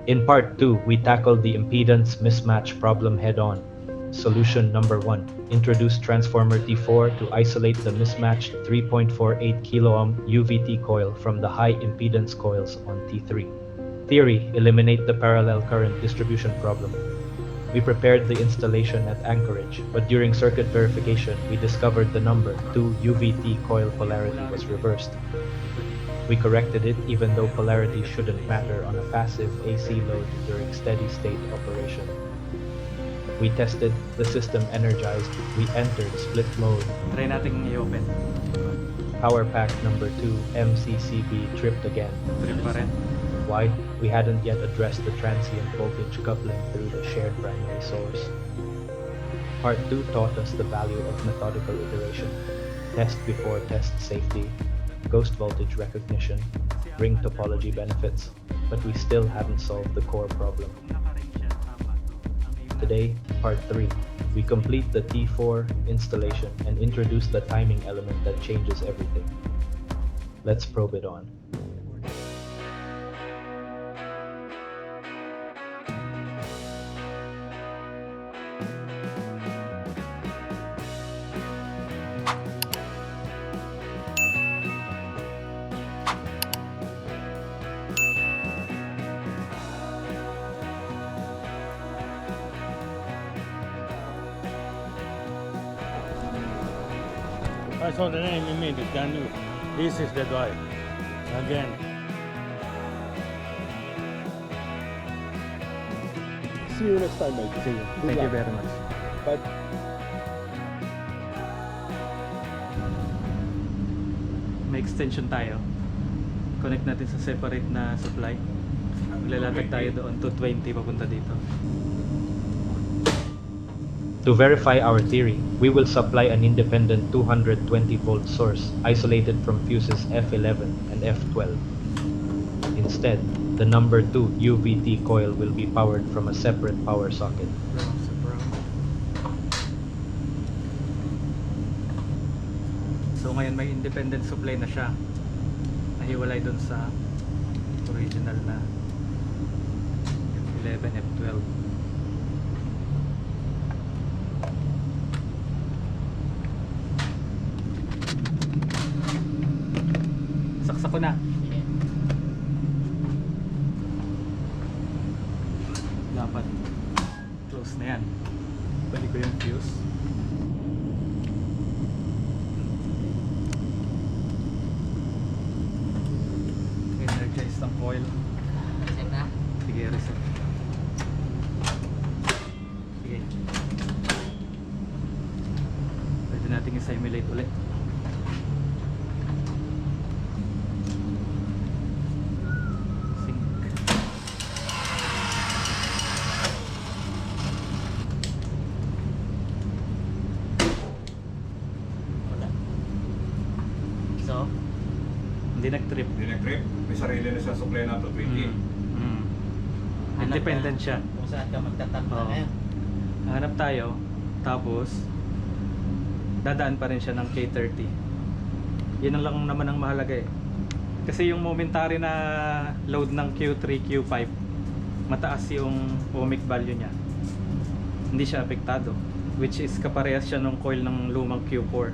In part 2, we tackled the impedance mismatch problem head-on. Solution number 1. Introduce transformer T4 to isolate the mismatched 3.48 kiloohm UVT coil from the high impedance coils on T3. Theory: eliminate the parallel current distribution problem. We prepared the installation at Anchorage, but during circuit verification, we discovered the number 2 UVT coil polarity was reversed. We corrected it even though polarity shouldn't matter on a passive AC load during steady-state operation. We tested the system energized. We entered split mode. Try natin i-open. Power pack number 2 MCCB tripped again. Trip pa rin. Why? We hadn't yet addressed the transient voltage coupling through the shared primary source. Part 2 taught us the value of methodical iteration. Test before test safety, ghost voltage recognition, ring topology benefits, but we still haven't solved the core problem. Today, part 3, we complete the T4 installation and introduce the timing element that changes everything. Let's probe it on. I saw the name immediately. I knew this is the guy. Again. See you next time, mate. Sige, Good thank you luck. very much. Bye. May extension tayo. Connect natin sa separate na supply. Maglalatag tayo doon to 20 papunta dito. To verify our theory, we will supply an independent 220-volt source isolated from fuses F11 and F12. Instead, the number 2 UVT coil will be powered from a separate power socket. So ngayon may independent supply na siya. Nahiwalay dun sa original na F11, F12. Saksak ko na. Dapat close na yan. Balik ko yung fuse. Energize ng coil. Reset na? Sige, reset. Sige. Pwede natin i-simulate ulit. Sync. Wala. So, Hindi nag-trip. Hindi nag-trip. May sarili na siya supply na to 20. Independent siya. kung saan ka magtatap na Oo. ngayon. Hanap tayo, tapos dadaan pa rin siya ng K30. Yan ang lang naman ang mahalaga eh. Kasi yung momentary na load ng Q3, Q5, mataas yung ohmic value niya. Hindi siya apektado, which is kaparehas siya ng coil ng lumang Q4.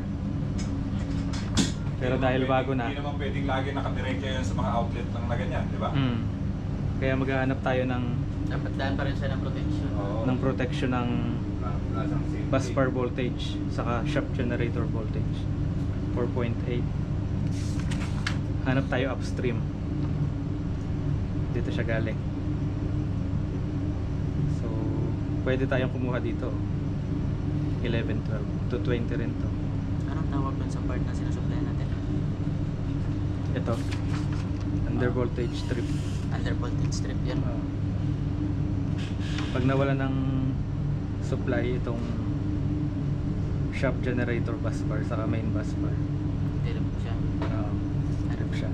Pero dahil bago na, Hindi naman pwedeng lagi nakadiretso yan sa mga outlet ng na ganyan, di ba? kaya maghahanap tayo ng Dapat daan pa rin siya ng protection. Oo. protection ng Wala siyang safety. busbar voltage saka shaft generator voltage 4.8. Hanap tayo upstream, dito siya galing. So pwede tayong kumuha dito 11, 12 to 20 rin to. Anong tawag dun sa part na sinusupply natin? Ito under voltage strip. Under voltage strip yan. Pag nawala ng supply itong shaft generator busbar saka main busbar, Dilip ko siya. trip siya.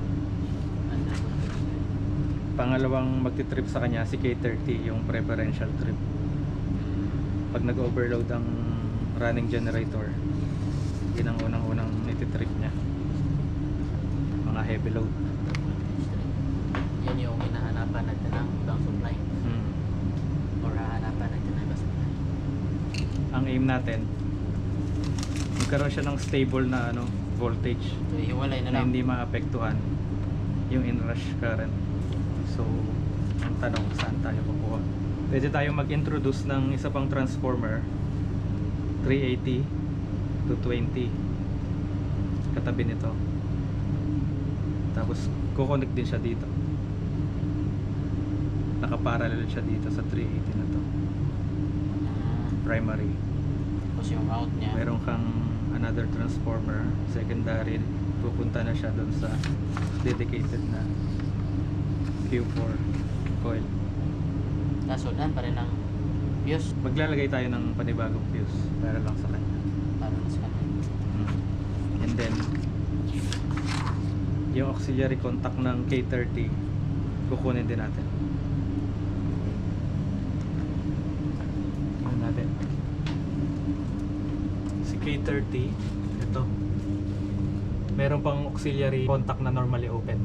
Under voltage strip. Pangalawang magti-trip sa kanya si K30, yung preferential trip. Pag nag-overload ang running generator, yun ang unang-unang iti-trip niya. Mga heavy load. Voltage strip. Yan yung hinahanapan natin ng ibang supply. system natin, magkaroon siya ng stable na voltage So, hiwalay na na lang. hindi maapektuhan yung inrush current. So, ang tanong, saan tayo kukuha? Pwede tayong mag-introduce ng isa pang transformer, 380 to 20, katabi nito. Tapos kukonek din siya dito, nakaparallel siya dito sa 380 na to, primary. Tapos yung out niya. Meron kang another transformer, secondary, pupunta na siya doon sa dedicated na Q4 coil. Kasundan pa rin ng fuse Maglalagay tayo ng panibagong fuse para lang sa kanya. para sa kanya. And then yung auxiliary contact ng K30 kukunin din natin. Tingnan natin. Si K30, ito. Meron pang auxiliary contact na normally open.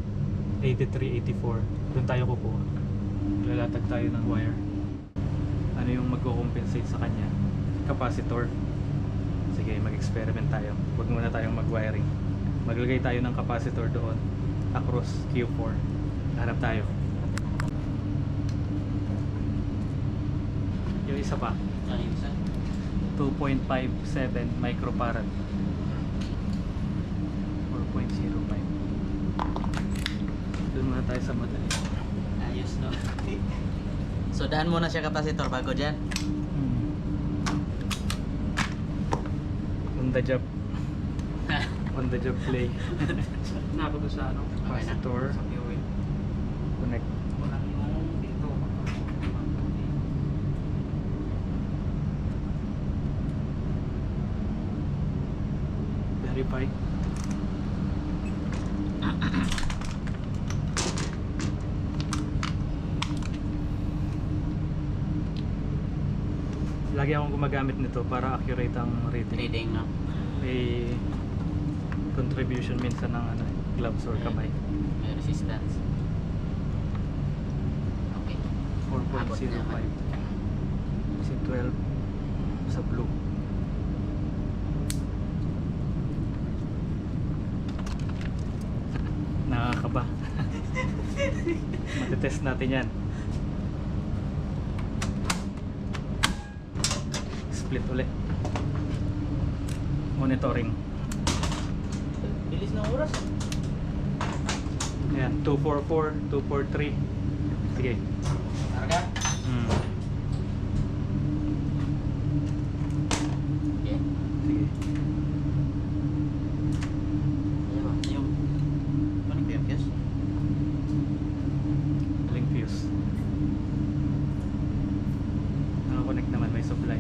83, 84. Doon tayo kukuha. Lalatag tayo ng wire. Ano yung magko-compensate sa kanya? Capacitor. Sige, mag-experiment tayo. Huwag muna tayong mag-wiring. Maglagay tayo ng capacitor doon across Q4. Hanap tayo. Yung isa pa, Ano yung isa? 2.57 microfarad. 4.05. Doon muna tayo sa madali. Ayos no. So daan muna siya kapasitor bago dyan. On the job. On the job play. Nako doon sa ano? Capacitor. Sa fuel. Connect. Walang yung dito. Verify. Lagi akong gumagamit nito para accurate ang reading. Reading no? May contribution minsan ng gloves or kamay. May resistance. Okay. 4.05. Kasi 12 sa blue. Nakakaba. Matitest natin yan. Split ulit. Monitoring. Bilis ng oras. Ayan, 244, 243. Sige. Targa. Hmm. Okay. Sige. Ayan ba? Yung ano ko yung fuse? Link fuse. Nakakonect naman, may supply.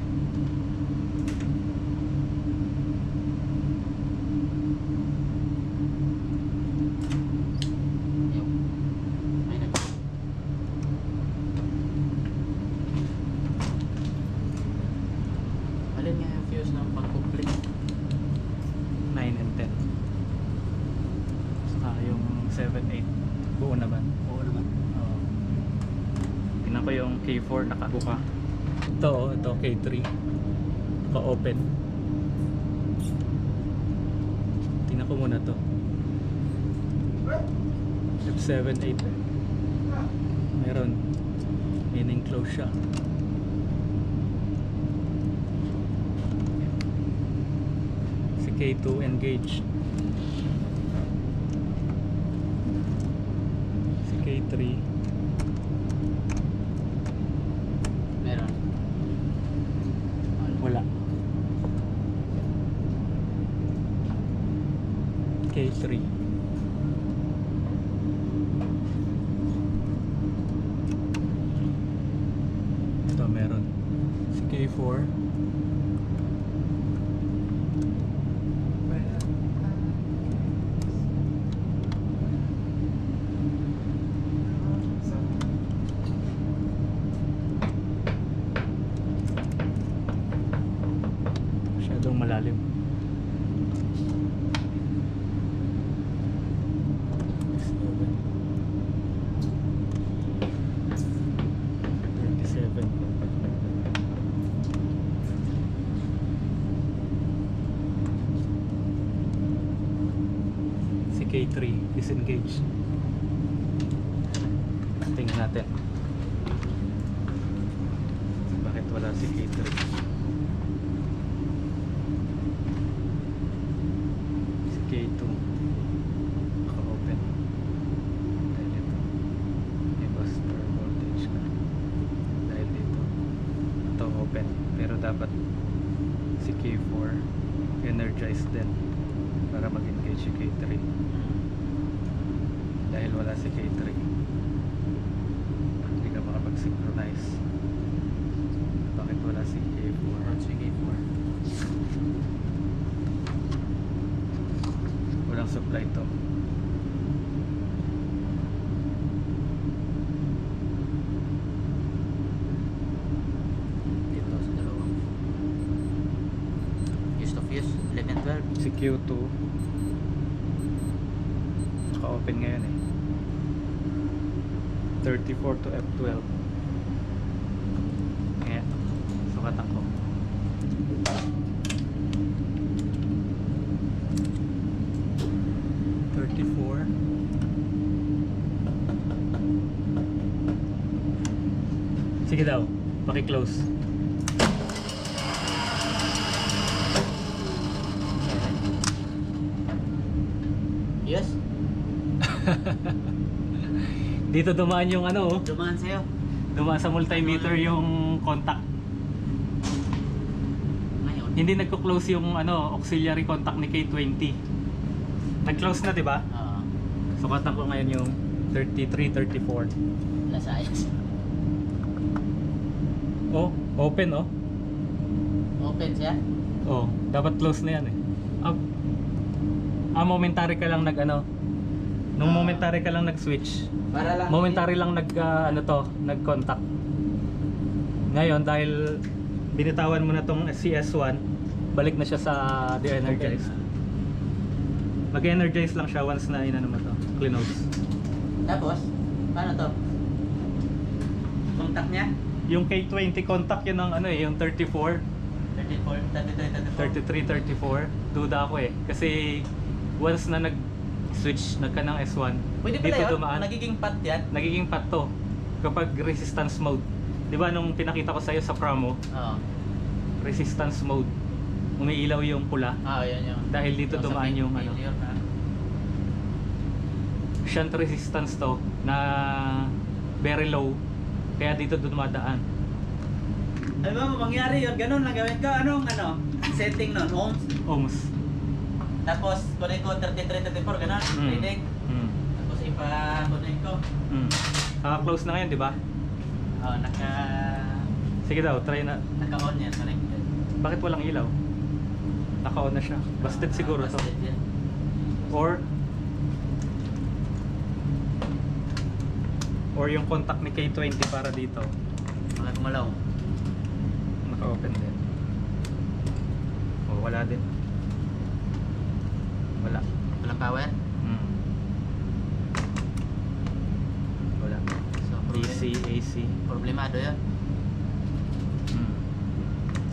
Yung ay nag alin nga yung fuse ng pag-complete? 9 and 10. Saka yung 7, 8. Buo naman. Oo naman. Oo. Tingnan ko yung K4 nakabuka. Ito K3. Naka-open. Tingnan ko muna to. F7, 8. Meron. Meaning close siya. Si K2 engaged. Si K3 Meron. wala. K3 ito meron. Si K4 masyadong malalim. K3 disengage. Tingnan natin. Bakit wala si K3? Si K2 naka-open. Dahil dito may booster voltage ka. Dahil dito ito open. Pero dapat si K4 energized din para mag-engage si K3. Dahil wala si K3 hindi ka makapag-synchronize. Bakit wala si K4? Sige, 4. Walang supply to. Dito sa dalawang. Use to fuse, 11, 12. Si Q2 naka-open ngayon eh. 34 to F12. Kaya sukatan ko. Sige daw, paki-close. Yes, Dito dumaan yung ano, oh. dumaan sa'yo. Dumaan sa multimeter yung contact. Ngayon. Hindi nagko-close yung ano, auxiliary contact ni K20. Nag-close na, 'di ba? Oo. Sukatan ko ngayon yung 33, 34. Lasayas. Oh, open oh. Open siya. Oh, dapat close na yan eh. Momentary ka lang nag ano. Nung momentary ka lang nag-switch. Para lang. Momentary lang ano to, nag-contact. Ngayon dahil binitawan mo na tong CS1, balik na siya sa de-energize. Mag-energize lang siya once na inano mo to, close. Tapos, paano to? Contact niya? Yung K20 contact yun ng ano eh, yung 34, 34, 33, 33, 34. 34. Duda ako eh. Kasi once na nag-switch, nagka ng S1, Pwede pala dito yun? dumaan. Nagiging pat yan? Nagiging pat to kapag resistance mode. 'Di ba nung pinakita ko sa iyo sa promo, Oo. resistance mode. Umiilaw yung pula Ah, yan yun. dahil dito Sa dumaan yung ano, failure na. shunt resistance to na very low. Kaya dito dumadaan. Ay ba, mangyari yun, ganun lang gawin ko. Anong setting nun? Ohms? Ohms. Tapos, connect ko 33, 34, ganun. Reading. Tapos, ipa-connect ko. Close na ngayon, 'di ba? Oh, Sige daw, try na. naka-on yan, connected. Bakit walang ilaw? Naka-on na siya. Busted siguro to. Busted yan. Or yung contact ni K20 para dito. Mga gumalaw. Naka-open din. Oh, wala din. Wala. Walang power? Wala. So, DC, AC. problemado yan.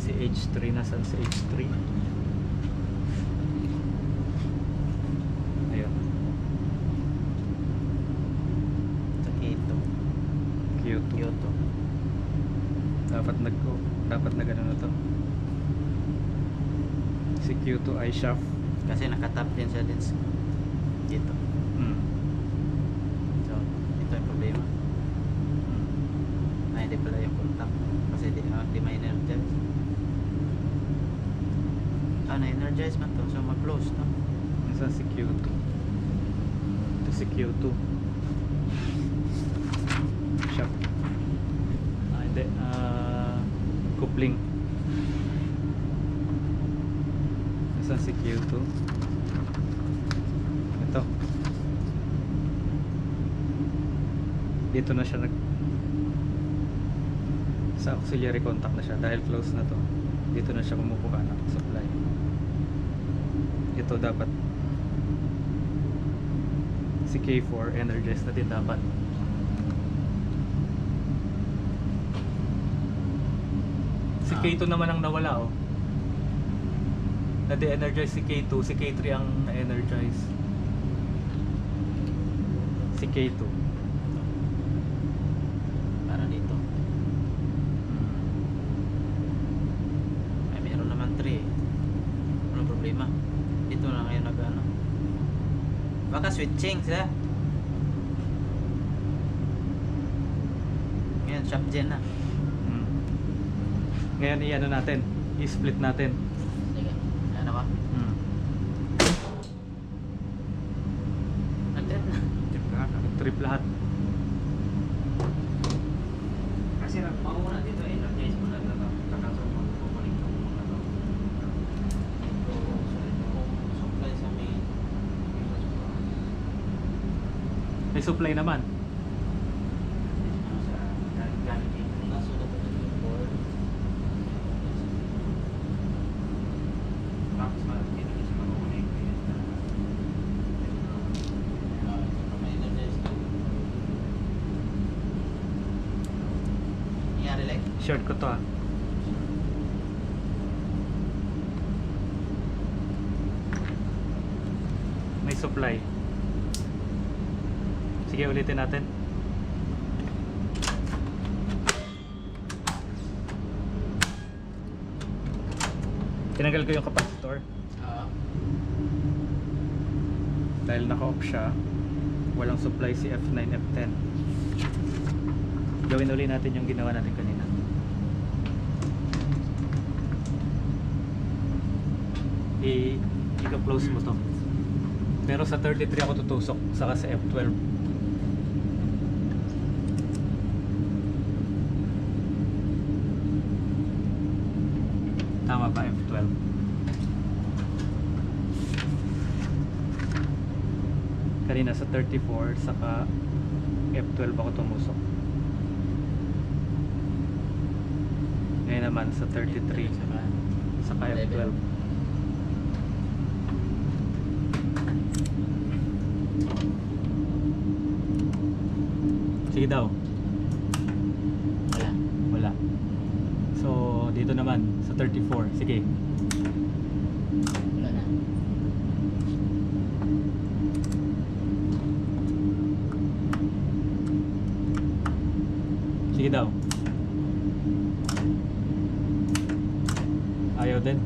Si H3, nasan si H3? Ayun. Sa K2. Q2. Kyoto. Dapat na gano'n na to. Si Q2 ay shaft. Kasi nakatap din siya din dito. So, ito yung problema. Ay, hindi pala yung contact. Kasi di ma-energize. Na-energize man to. So, mag-close to. Nasaan si Q2? Ito si Q2. Shaft. Hindi. Coupling. Nasaan si Q2? Ito. Dito na siya sa auxiliary contact na siya dahil close na to. Dito na siya kumukuha ng supply. Ito dapat si K4 energized na din dapat. Si K2 naman ang nawala oh. Na-de-energize si K2, si K3 ang na-energize. si K2. Para dito. Ay, meron naman 3 eh. Walang problema. Dito na ngayon nag-ano. Baka switching sila. Ngayon, shop gen na. Ngayon i-ano natin, i-split natin. Sige, ano ka? Nag-trip na. Trip lahat. Kasi mauna dito, energize mo na ito. Kakasok mo, kukulik ka mo na ito. Supply sa main. May supply naman. Kaso na ito yung board. Tapos malaki na siya makukulik. May energize ka. Nangyari like? Short ko to ah. May supply. Sige, ulitin natin. Tinanggal ko yung capacitor dahil naka-off siya. Walang supply si F9, F10. Gawin uli natin yung ginawa natin kanina. I-close mo to. Pero sa 33 ako tutusok, saka sa F12. Tama ba F12? Kanina sa 34 saka F12 ako tumusok. Ngayon naman sa 33 saka F12. Sige daw. Wala. Wala. So dito naman sa 34. Sige. Wala na. Sige daw. Ayaw din.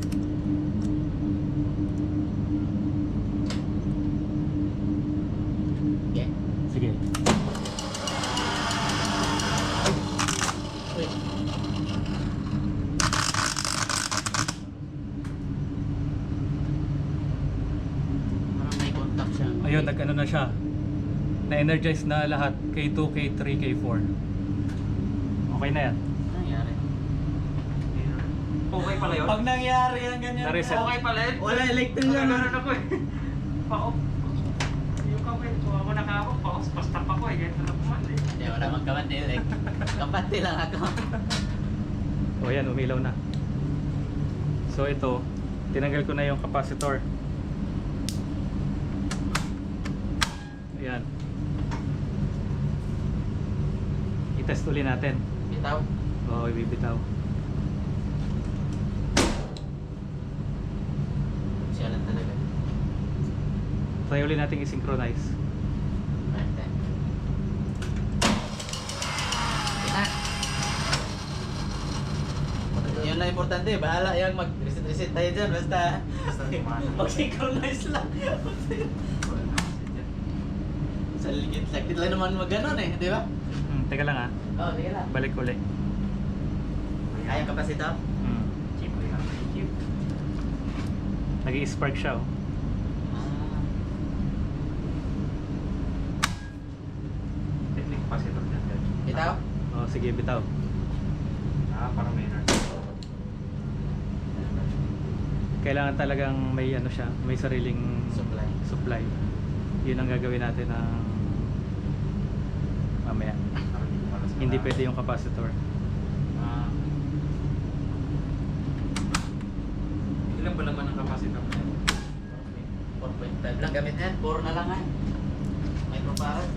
Okay. Sige. Wait. Parang may contact siya. Ayun, nag-ano na siya. Na-energize na lahat. K2, K3, K4. Okay na yan. Ano nangyari? Okay pala yun? Pag nangyari ang ganyan. Na-reset. Okay pala yun? Wala electric lang. Nagano'n ako eh. Pa-off. Yung kamay, kung ako naka-off, pa-off, pa-stop ako eh. Ganito na puman eh. Hindi, wala mang kabante. Like, kabante lang ako. O yan, umilaw na. So ito, tinanggal ko na yung capacitor. Ayan. I-test uli natin. Bitaw. Oo, ibibitaw. Siya lang talaga. Try uli natin i-synchronize. Bante. Kita. Yun lang importante. Bahala yung mag-reset tayo dyan. Basta mag-synchronize lang. Sa ligit-ligit lang naman mag-ganon eh. Di ba? Teka lang ah. Oo, sige lang. Balik uli. Kaya kapasito? Cheap ko yan. Cheap. Nag-i-spark siya oh. Technique capacitor dyan. Bitaw? Oh, sige, bitaw. Parang may energy. Kailangan talagang may ano siya, may sariling supply. Yun ang gagawin natin ng mamaya. Hindi pwede yung capacitor. Ilan ba naman ang capacitor niya? 4.5 lang gamit yan. 4 na lang nga. Microfarad.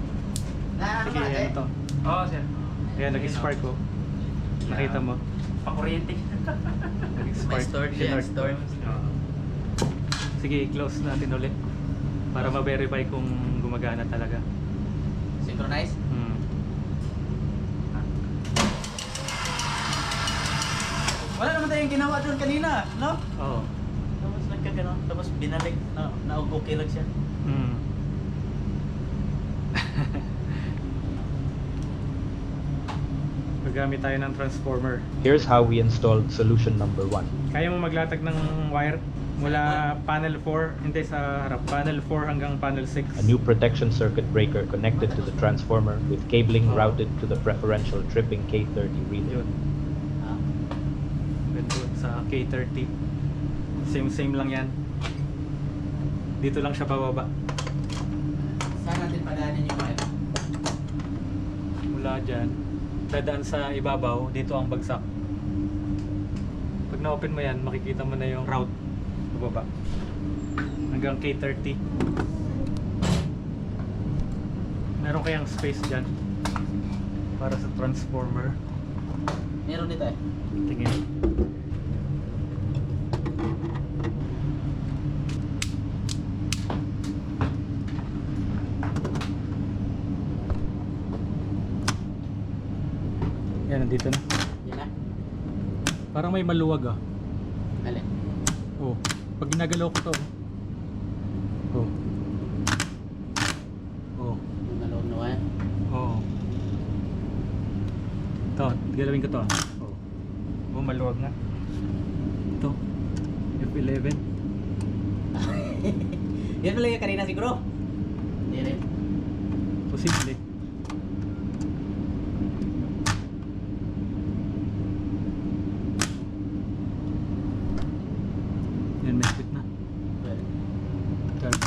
Sige, ano to. Oo, sir. Ayan, nag-spark ko. Nakita mo. Pakuryente. May stored siya. Sinord. Stored. Sige, i-close natin ulit. Para ma-verify kung gumagana talaga. Synchronize? Wala naman tayong ginawa doon kanina, no? Oo. Tapos nagkagano, tapos binalik, okay lang siya. Gagamit tayo ng transformer. Here's how we installed solution number 1. Kaya mo maglatag ng wire mula panel 4, hindi sa harap, panel 4 hanggang panel 6. A new protection circuit breaker connected to the transformer with cabling routed to the preferential tripping K30 relay. Yun. Doon sa K30. Same lang yan. Dito lang siya bababa. Saan natin padaanin yung wire? Mula dyan, dadaan sa ibabaw, dito ang bagsak. Pag na-open mo yan, makikita mo na yung route bababa. Hanggang K30. Meron kayang space dyan para sa transformer. Meron dito eh. Tingin. Yan, nandito na. Yan na. Parang may maluwag ah. Alin? Oh, pag ginagalaw ko to. Oh. Oh. Yung naloob na wire. Oh. Ito, galawin ko to. Oh. Oh, maluwag na. Ito. F11. Yan pala yung kanina siguro. Hindi rin. Posible. Yan, may split na. Guard.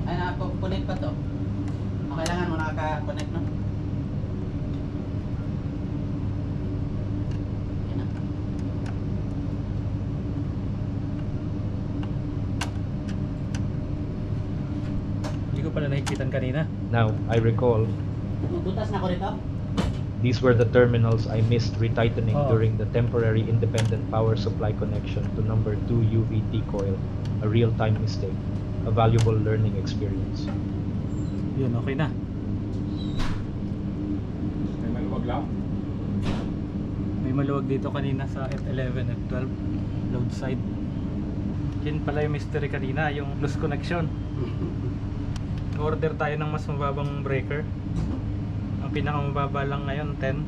Ay, nakakonect pa to. Kailangan mo nakaka-connect, no? Yan na. Hindi ko pala nakikitan kanina. Now, I recall Butas na ko rito. these were the terminals I missed retightening Oh. during the temporary independent power supply connection to number 2 UVT coil. A real-time mistake. A valuable learning experience. Yun, okay na. May maluwag lang. May maluwag dito kanina sa F11, F12 load side. Yun pala yung mystery kanina, yung loose connection. Order tayo ng mas mababang breaker. Ang pinakamababa lang ngayon 10.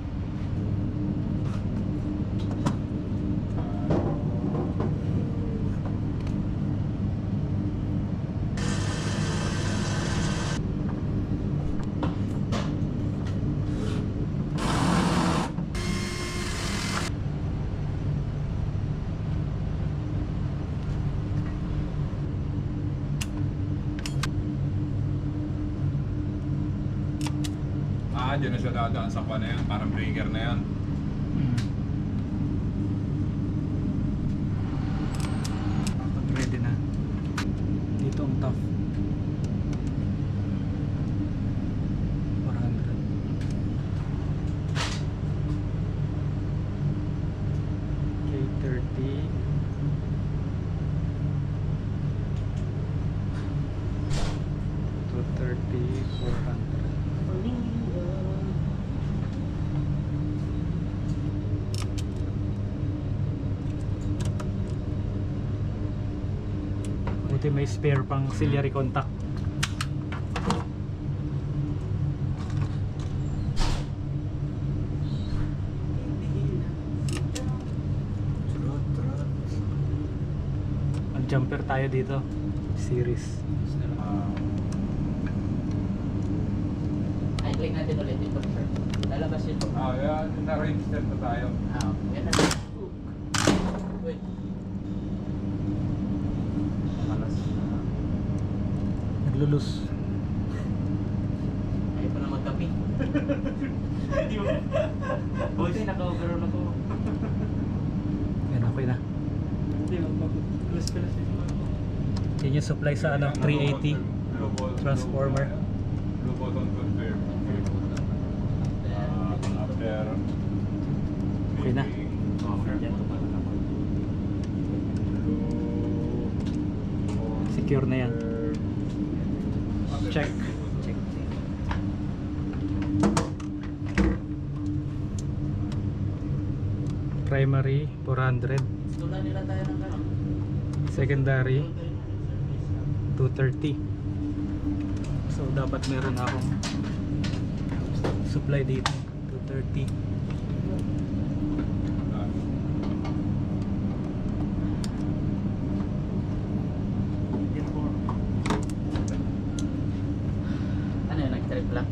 Diyan na siya dadaan sa pan na yan. Parang breaker na yan. Pag ready na. Dito ang top. 400. K30. $230, 400. Buti may spare pang auxiliary contact. Ang jumper tayo dito, series. Ay, click natin ulit yung confirm. Lalabas yun. Yan. Na-register na tayo. Yan na. Wait. Naglulus. Ayaw pa na magkapi. Di ba? Buti naka-overall ako. Yan, okay na. Hindi, mag-plus-plus yun. Yan yung supply sa ano, 380 transformer. Blue button confirm. After Okay na. Secure na yan. Check. Check. Primary 400, Tulan nila tayo ng ano? secondary 230. So dapat meron akong supply dito 230. Ano yun, nag-trip lang?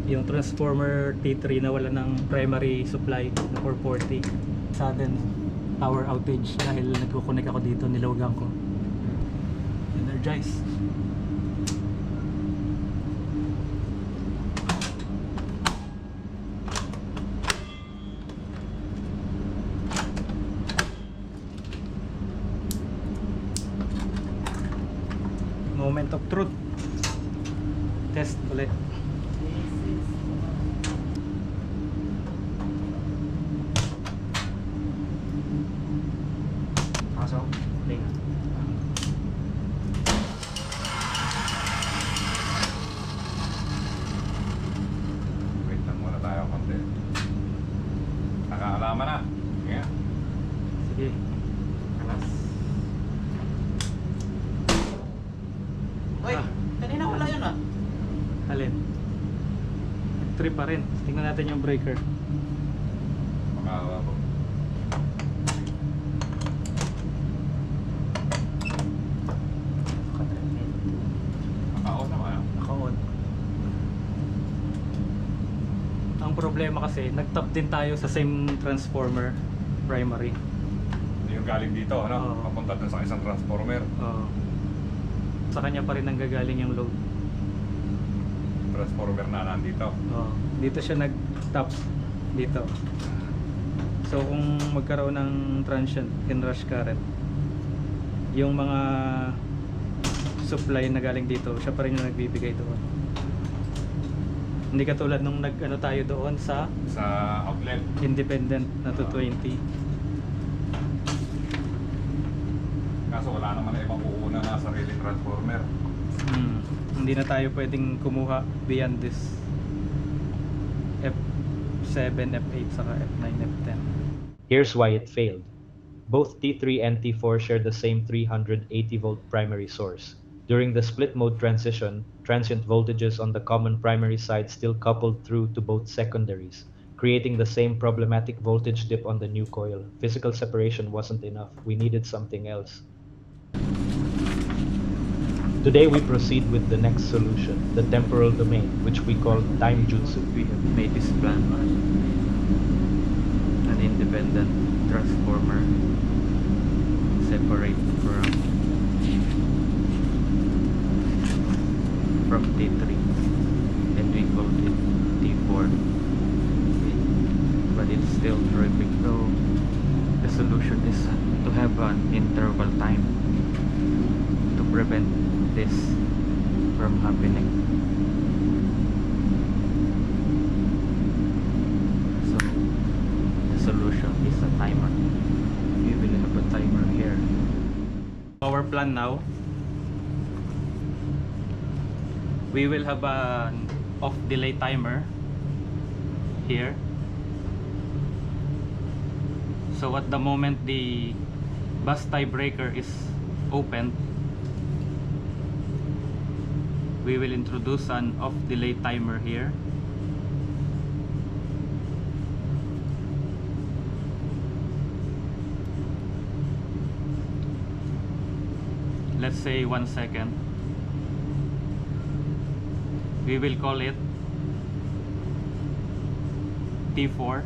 Yung transformer T3 na wala ng primary supply na 440, sudden power outage dahil nagko-connect ako dito, nilawagan ko. Energize. Moment of truth. Test ulit. Pasok. Play. Wait lang muna tayo konti. Nakaalaman na. Sige. Sige. Alas. Uy, kanina wala yun ah. Alin? Trip pa rin. Tingnan natin yung breaker. Makawa po. Naka-on naman. Naka-on. Ang problema kasi, nag-top din tayo sa same transformer primary. Yung galing dito, ano? Oo. Papunta dun sa isang transformer. Sa kanya pa rin nanggagaling yung load. Transformer na nandito. Dito siya nag-top dito. So kung magkaroon ng transient inrush current, yung mga supply na galing dito, siya pa rin yung nagbibigay doon. Hindi katulad nung nag-ano tayo doon sa Sa outlet. independent na 220. Kaso wala naman na ibang kukunan na sariling transformer. Hindi na tayo pwedeng kumuha beyond this F7, F8, saka F9, F10. Here's why it failed. Both T3 and T4 share the same 380 volt primary source. During the split mode transition, transient voltages on the common primary side still coupled through to both secondaries, creating the same problematic voltage dip on the new coil. Physical separation wasn't enough. We needed something else. Today we proceed with the next solution, the temporal domain, which we call time jutsu. We have made this plan, an independent transformer separate from T3, and we called it T4, but it's still tripping. So the solution is to have an interval time to prevent this from happening. So the solution is a timer. We will have a timer here. Our plan now, we will have an off delay timer here. So at the moment the bus tie breaker is opened, we will introduce an off delay timer here. Let's say 1 second. We will call it T4.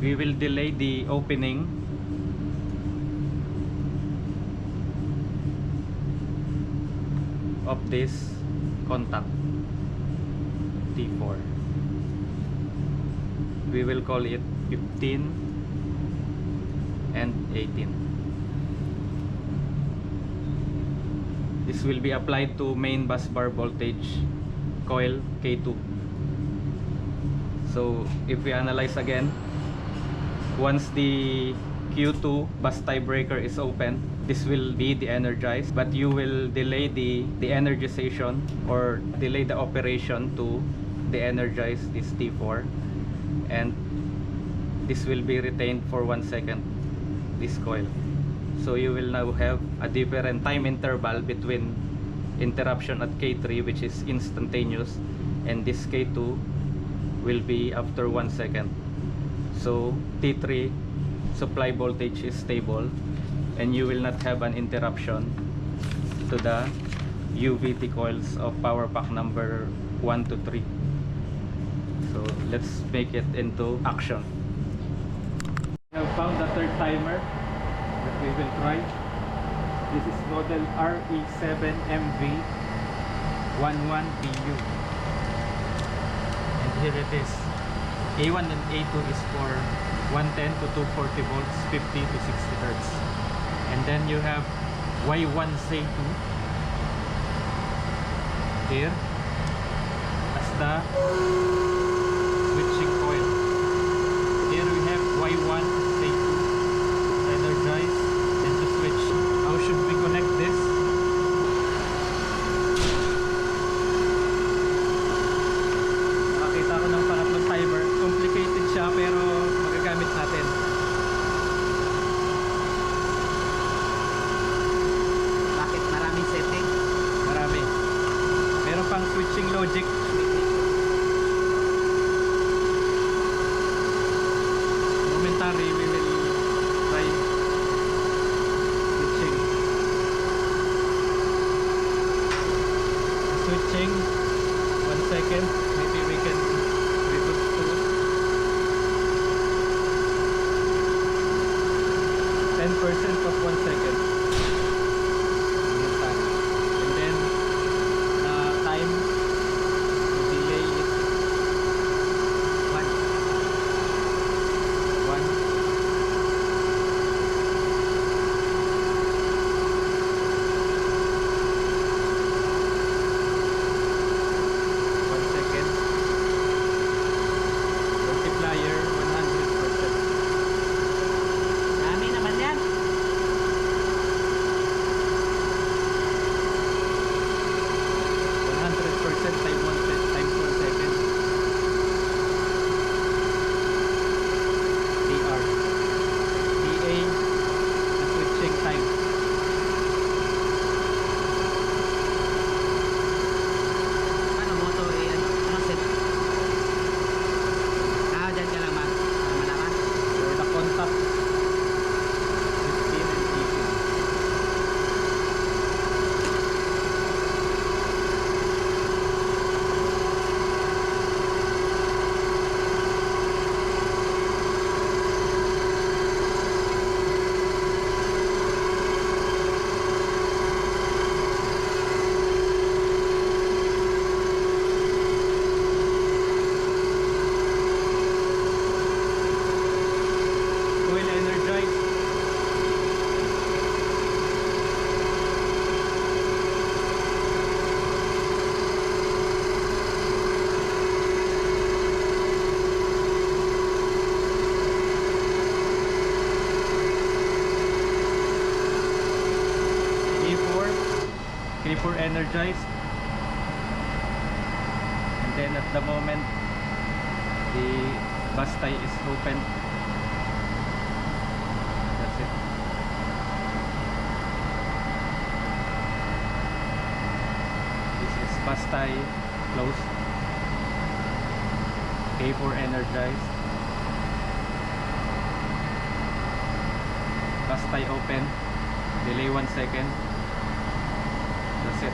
We will delay the opening of this contact T4. We will call it 15 and 18. This will be applied to main bus bar voltage coil K2. So if we analyze again, Once the Q2 bus tiebreaker is open, this will be de-energized, but you will delay the energization or delay the operation to de-energize this T4, and this will be retained for 1 second, this coil. So you will now have a different time interval between interruption at K3, which is instantaneous, and this K2 will be after 1 second. So T3 supply voltage is stable, and you will not have an interruption to the UVT coils of power pack number 1 to 3. So let's make it into action. We have found the third timer that we will try. This is model RE7MV11BU, and here it is. A1 and A2 is for 110 to 240 volts, 50 to 60 hertz. And then you have Y1C2 here as the switching coil. Here we have Y1C2 energized, then the switch. How should we connect this? Nakakita ko ng pangatlong timer. Complicated siya pero magagamit natin. Bakit maraming setting? Marami. Meron pang switching logic. Momentary, we will try switching. Switching. 1 second. Maybe we can reboot to 10% of 1 second. And then time to delay is 1. 1 second. Multiplier 100%. Dami naman yan. 100% times 1 second. DR. DA, the switching time. Paano mo ito ano set? Dyan ka lang man. Para malaman. For the contact 15 and 18. Coil energized. K4 energized, and then at the moment the bus tie is open. That's it. This is bus tie closed. K4 energized. Bus tie open. Delay 1 second. That's it.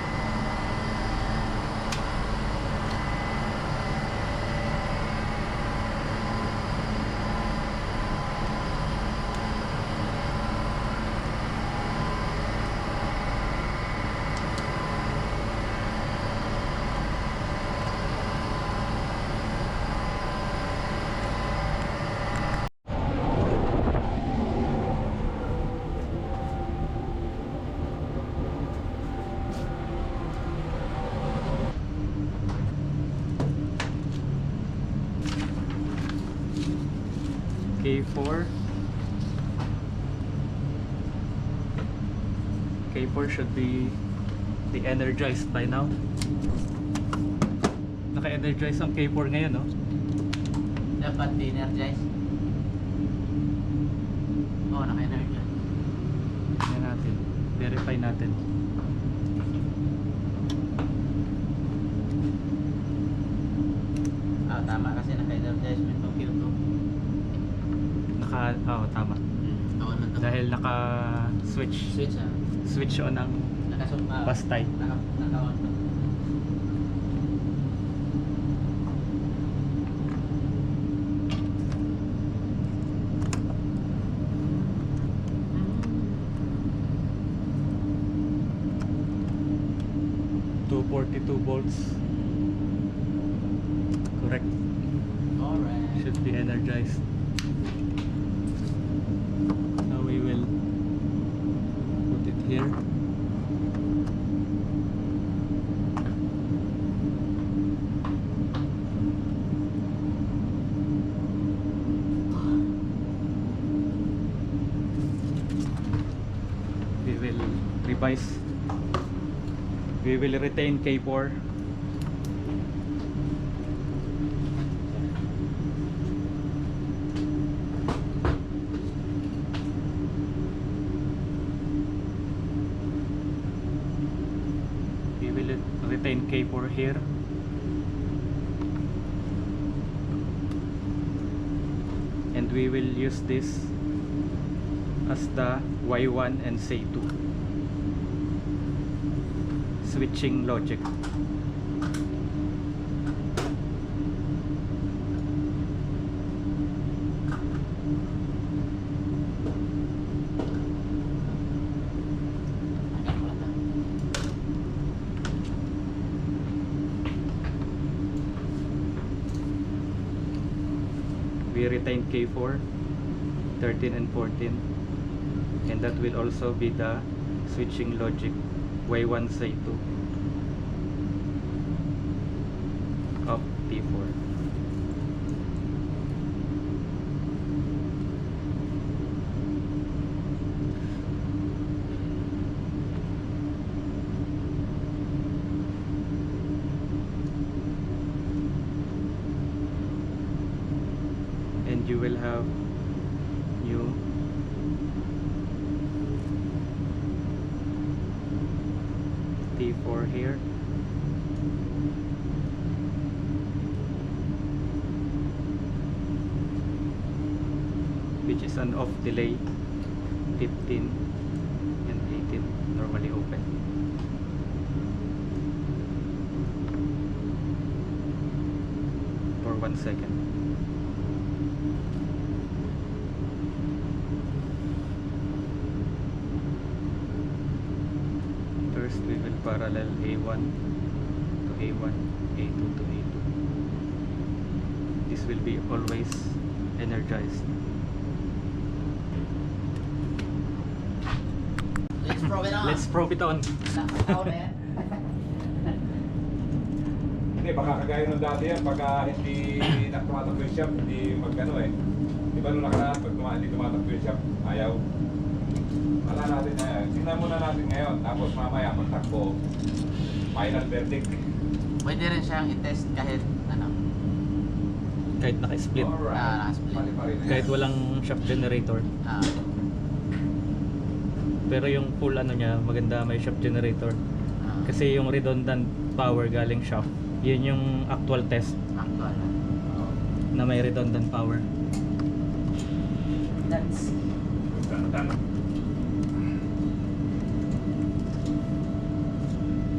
K4 should be de-energized by now. Naka-energize ang K4 ngayon, no? Dapat di-energize. Oo, naka-energize. Tingnan natin. Verify natin. Tama kasi naka-energizement ng Q2. Tama. Awan man to. Dahil naka-switch. Switch on ang bastay. Naka-on to. volts. Correct. Alright. Should be energized. Now we will put it here. We will revise. We will retain K4. We will retain K4 here. And we will use this as the Y1 and SAE2 switching logic. We retain K4, 13 and 14, and that will also be the switching logic Y1 SAE2 of T4. And you will have new T4 here, which is an off delay 15 and 18, normally open. For 1 second. First we will parallel A1 to A1, A2 to A2. This will be always energized. Let's prove it on. Let's probe it on. Out eh. Hindi, baka kagaya nung dati yan, pagka hindi tumatakbo yung shop, hindi magano eh. Di ba nung nakaraan, pag hindi tumatakbo yung shop, ayaw. Wala natin na yan. Tingnan muna natin ngayon, tapos mamaya pagtakbo, final verdict. Pwede rin siyang i-test kahit ano. Kahit naka-split. Naka-split. Pali pa rin yan. Kahit walang shock generator. Pero yung full ano niya, maganda may shock generator. Kasi yung redundant power galing shock, yun yung actual test Actual. na may redundant power. That's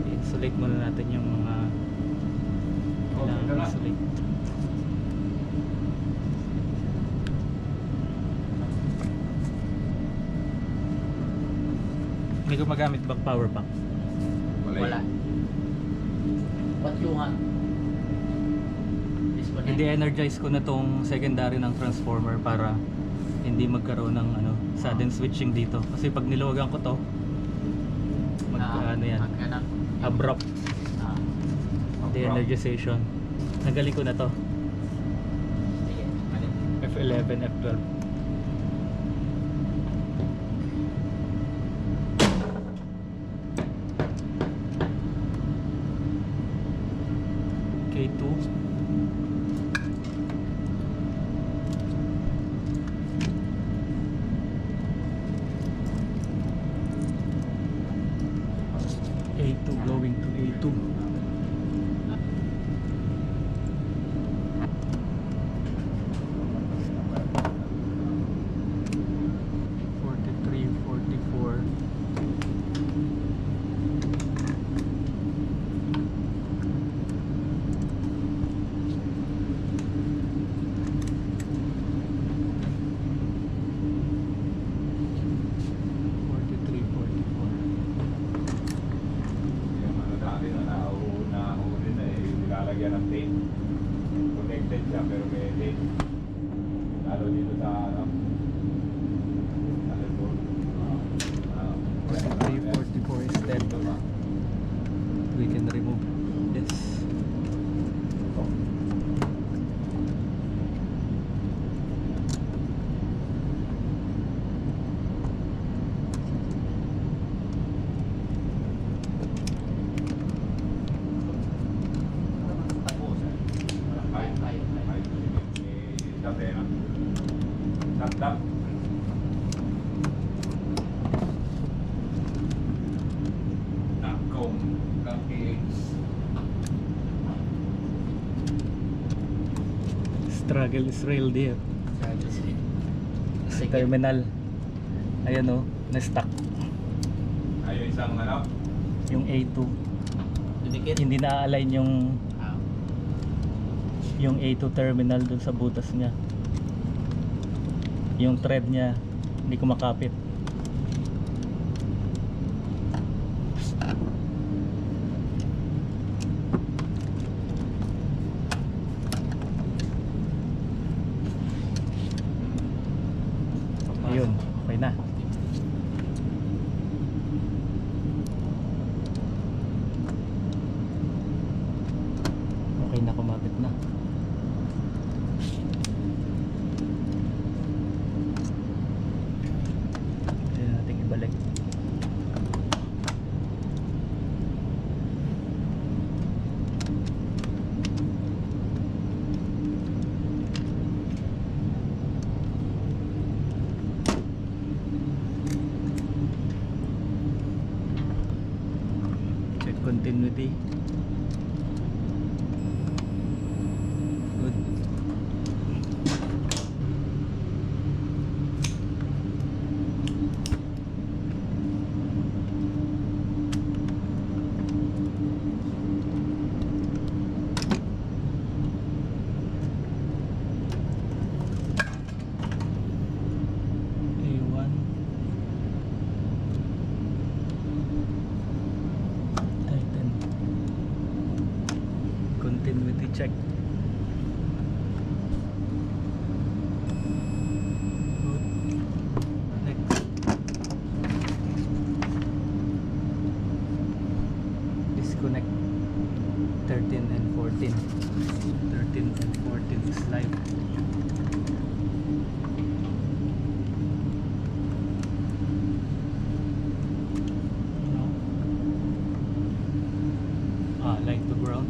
I-isolate muna natin yung mga kailangan isolate. Hindi ko magamit bang power bank? wala. What you want? Disconnect. Hindi energize ko na tong secondary ng transformer para hindi magkaroon ng sudden switching dito. Kasi pag niluwagan ko to, ano yan, abrupt de-energization. Nagaling ko na to. Sige, balik. F11, F12. K2. A2 going to A2. Yung ano dati na nahuli na eh, nilalagyan ng tape. Connected siya pero may tape. Lalo dito sa ano. Sa likod. 4344 is dead. We can remove this. Tap. Nakong kaki. Struggle is real dear. Sa Sige. terminal. Ayan o, na-stuck. Ayun isang ano. Yung A2. Dumikit. Hindi na-align Ah. yung A2 terminal dun sa butas niya. Yung thread niya hindi kumakapit. Ayun, okay na. Okay na, kumapit na. Kaya natin ibalik. Check continuity. Good. A1 Titan. Continuity check. Good. Next. Disconnect 13 and 14. 13 and 14 is live. Line to ground.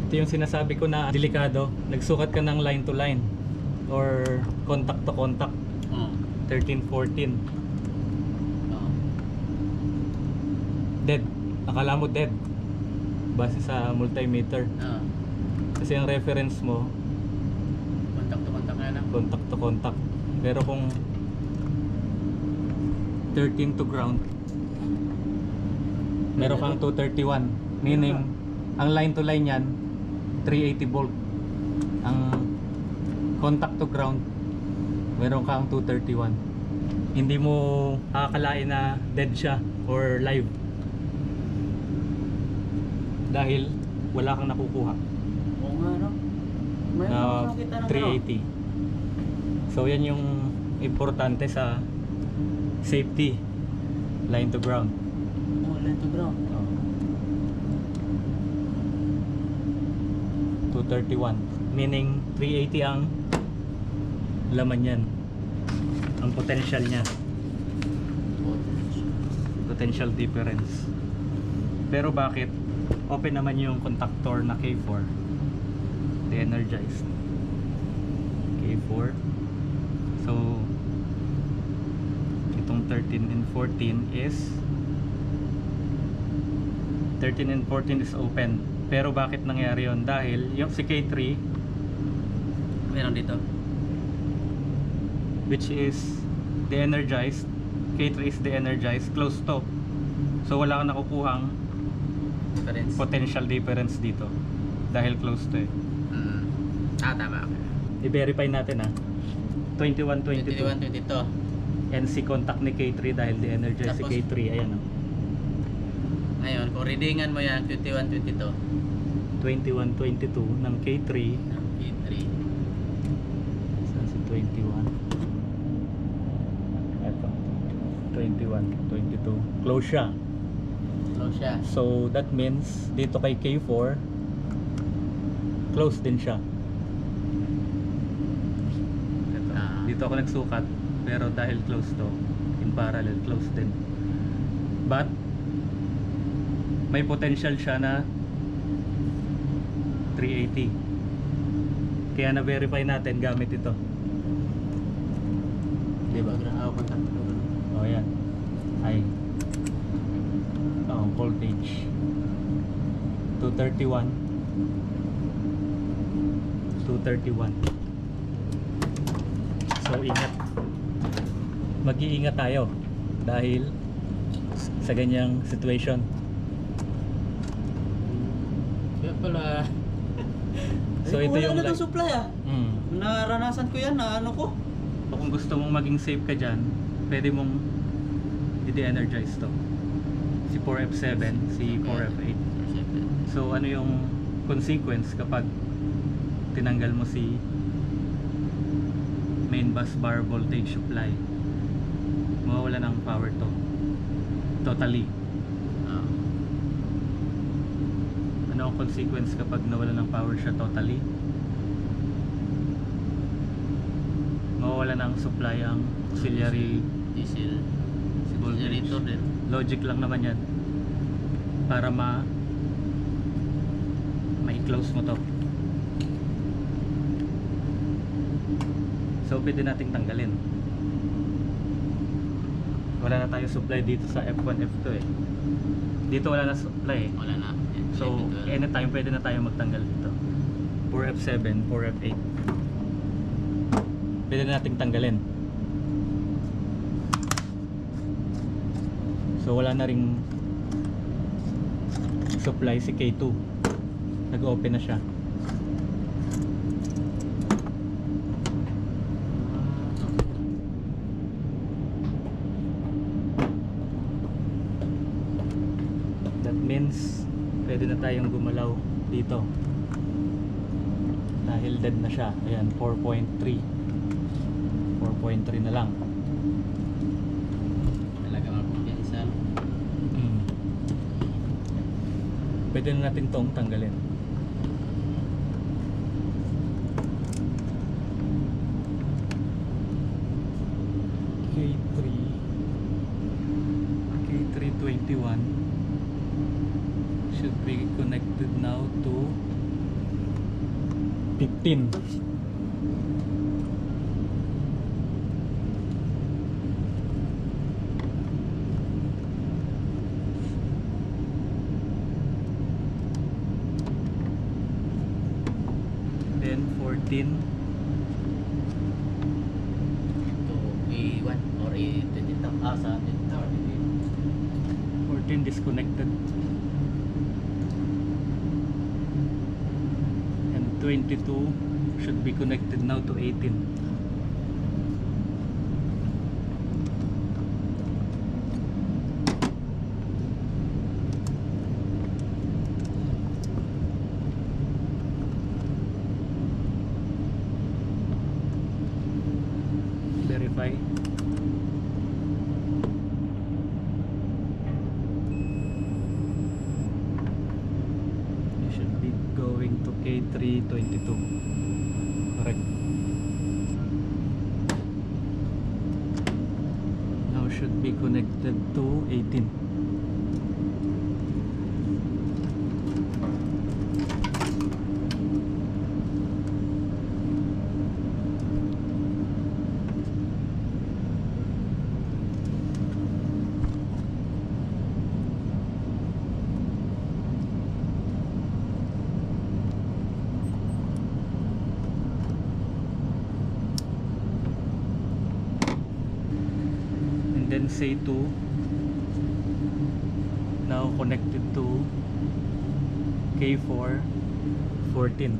Ito yung sinasabi ko na delikado. Nagsukat ka ng line to line or contact to contact. 13, 14. Dead. Akala mo dead. Base sa multimeter. Kasi ang reference mo Contact to contact na lang. contact to contact. Pero kung 13 to ground, meron kang 231. Meaning, ang line to line yan 380 volt. Ang contact to ground, meron kang 231. Hindi mo akalain na dead siya or live dahil wala kang nakukuha Oo nga, no? Mayroon na akong nakita ng 380. So yan yung importante sa safety, line to ground. Line to ground. 231, meaning 380 ang laman yan. Ang potential niya, potential difference. Pero bakit open naman yung contactor na K4, de-energized K4? So itong 13 and 14 is 13 and 14 is open. Pero bakit nangyari yon? Dahil yung si K3, Meron dito. which is de-energized, K3 is de-energized, close to. So wala kang nakukuhang Difference. potential difference dito dahil close to eh. Tama. I-verify natin 21, 22 21, 22. NC contact ni K3 dahil de-energized si Tapos? K3. Ayan Ngayon, kung readingan mo yan, 21, 22. 21, 22 ng K3. K3. Saan si 21? Eto 21, 22 close siya. Close siya. So that means dito kay K4 close din siya. Eto. Dito ako nagsukat pero dahil close to, in parallel close din. But may potential siya na 380. Kaya na-verify natin gamit ito. Diba? Oh, yan. Ay. Voltage 231. So ingat. Mag-iingat tayo dahil sa ganyang situation. Kaya pala. So ito yung wala na supply Naranasan ko yan na ano ko. Kung gusto mong maging safe ka dyan, pwede mong i-de-energize to. Si 4F7, si 4F8. So ano yung consequence kapag tinanggal mo si main bus bar voltage supply? Mawawala ng power to totally. Ano ang consequence kapag nawala ng power siya totally? Mawawala ng supply ang auxiliary Diesel. voltage. Generator din. Logic lang naman yan para ma-close mo to. So pwede nating tanggalin. Wala na tayo supply dito sa F1, F2 eh. Dito wala na supply eh. Wala na. So anytime pwede na tayo magtanggal dito. 4F7, 4F8 pwede na nating tanggalin. So wala na ring supply si K2. Nag-open na siya. That means pwede na tayong gumalaw dito. Dahil dead na siya. Ayan, 4.3 na lang. Talaga magpapisa. Pwede na natin tong tanggalin. K321 should be connected now to 15. Then 14 To A1 or A22. Sa 14 disconnected and 22 should be connected now to 18. Verify. You should be going to K322. Correct. Now should be connected to 18. And then say 2 now connected to K4 14.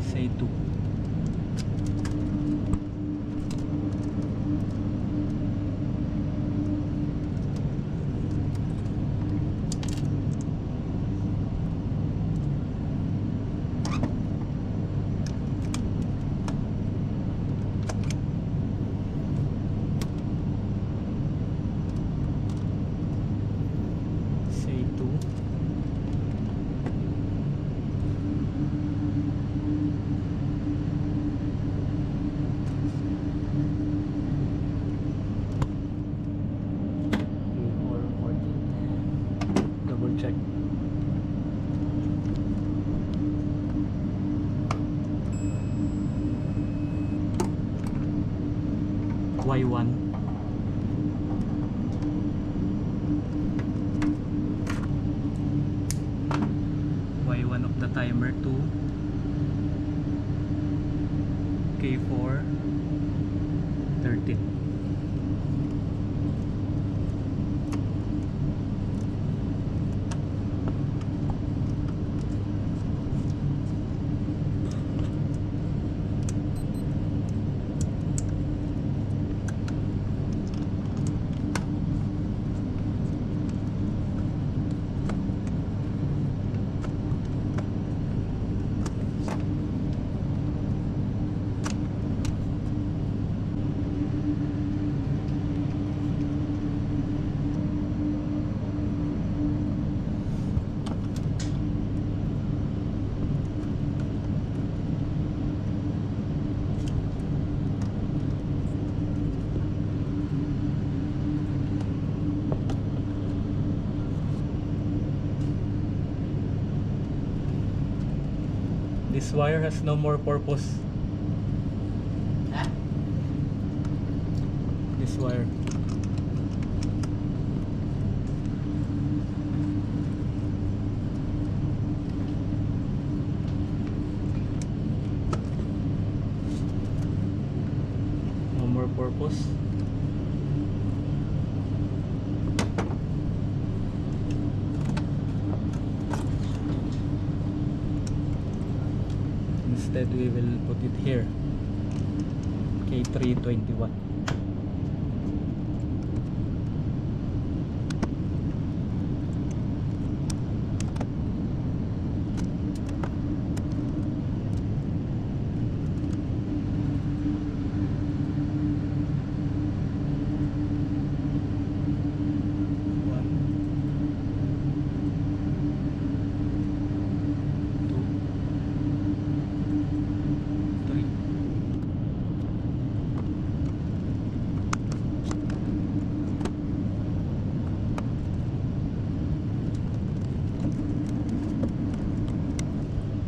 Say 2. Say 2. Double check. Y1. Y1 of the timer to K4 13. This wire has no more purpose. Ha? This wire. No more purpose. Instead we will put it here, K321.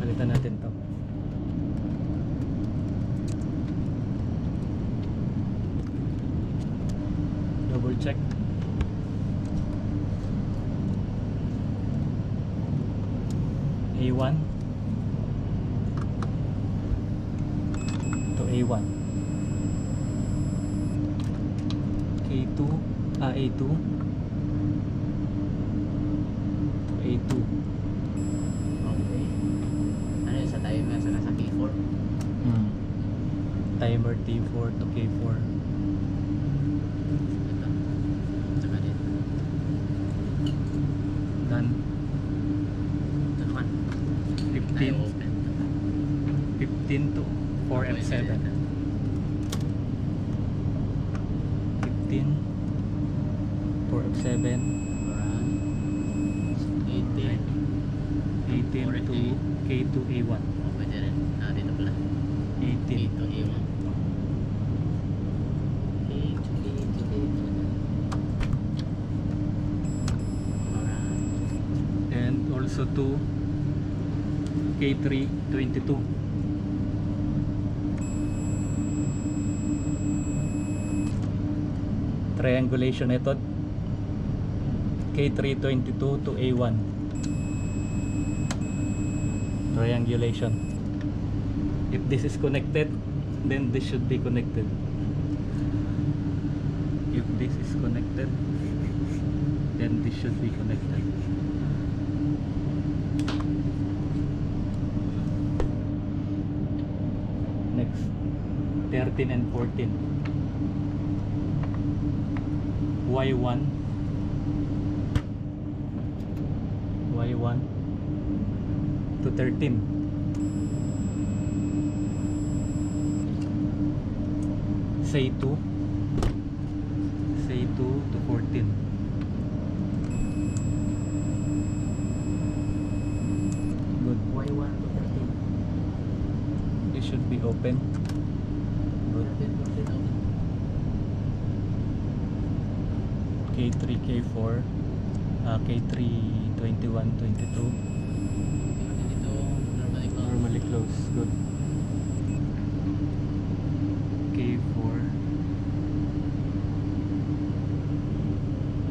Palitan natin to. Double check. A1 to A1. K2 A2 to A2. Okay. Ano yun sa timer? Sa nasa K4? Timer T4 to K4. Ito. Tsaka dito. Done. Ito naman. 15 open. 15 to 4F7. 15 4F7 18. 18 to K2 A1. Oh, pwede rin. Ah, dito pala. 18 K2 A1. K2 ISO 2 K3 22. Triangulation method K3 22 to A1. Triangulation. If this is connected, then this should be connected. If this is connected, then this should be connected. Next, 13 and 14. Y1 to 13. Say 2 to 14. Good. Y1 to 13. This should be open. Good. 13, 14 open. K3, K4, K3, 21, 22. Dito, normally close. Normally close. Good. K4,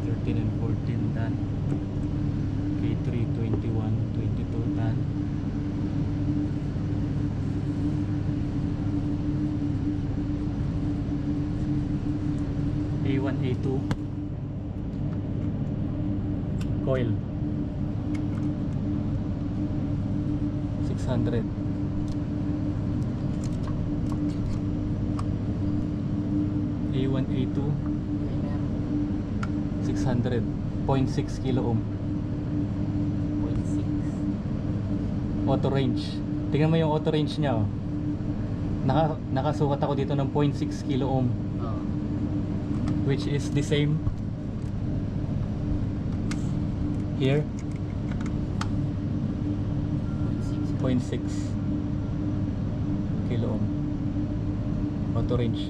13 and 14 done. K3, 21, 22 done. A1, A2 coil 600. A1, A2 600 0.6 kilo ohm. 0.6. Auto range. Tingnan mo yung auto range niya, oh. Nakasukat ako dito ng 0.6 kilo ohm, Oh. which is the same here, 0.6 kilo ohm auto range.